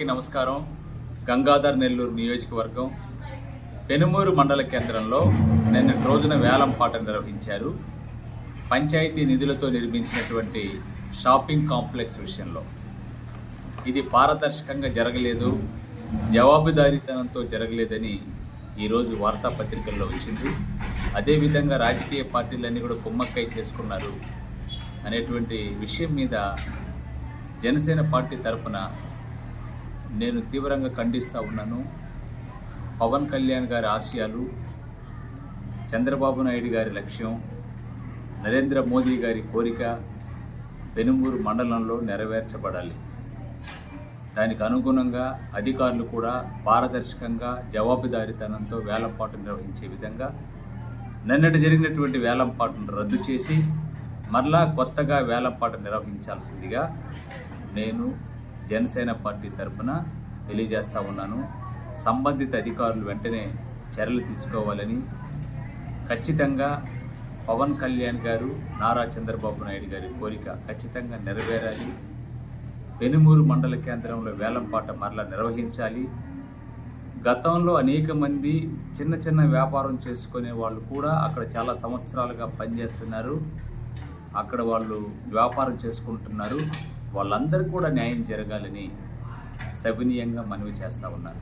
నమస్కారం. గంగాధర్ నెల్లూరు నియోజకవర్గం పెనుమూరు మండల కేంద్రంలో నిన్నటి రోజున వేలంపాట నిర్వహించారు. పంచాయతీ నిధులతో నిర్మించినటువంటి షాపింగ్ కాంప్లెక్స్ విషయంలో ఇది పారదర్శకంగా జరగలేదు, జవాబుదారీతనంతో జరగలేదని ఈరోజు వార్తాపత్రికల్లో వచ్చింది. అదేవిధంగా రాజకీయ పార్టీలన్నీ కూడా కుమ్మక్కై చేసుకున్నారు అనేటువంటి విషయం మీద జనసేన పార్టీ తరఫున నేను తీవ్రంగా ఖండిస్తూ ఉన్నాను. పవన్ కళ్యాణ్ గారి ఆశయాలు, చంద్రబాబు నాయుడు గారి లక్ష్యం, నరేంద్ర మోదీ గారి కోరిక పెనుమూరు మండలంలో నెరవేర్చబడాలి. దానికి అనుగుణంగా అధికారులు కూడా పారదర్శకంగా జవాబుదారీతనంతో వేలంపాటు నిర్వహించే విధంగా నిన్నటి జరిగినటువంటి వేలంపాటును రద్దు చేసి మరలా కొత్తగా వేలంపాటు నిర్వహించాల్సిందిగా నేను జనసేన పార్టీ తరఫున తెలియజేస్తూ ఉన్నాను. సంబంధిత అధికారులు వెంటనే చర్యలు తీసుకోవాలని, ఖచ్చితంగా పవన్ కళ్యాణ్ గారు, నారా చంద్రబాబు నాయుడు గారి కోరిక ఖచ్చితంగా నెరవేరాలి. పెనుమూరు మండల కేంద్రంలో వేలంపాట మరలా నిర్వహించాలి. గతంలో అనేక మంది చిన్న చిన్న వ్యాపారం చేసుకునే వాళ్ళు కూడా అక్కడ చాలా సంవత్సరాలుగా పనిచేస్తున్నారు, అక్కడ వాళ్ళు వ్యాపారం చేసుకుంటున్నారు. వాళ్ళందరూ కూడా న్యాయం జరగాలని సవినీయంగా మనవి చేస్తూ ఉన్నారు.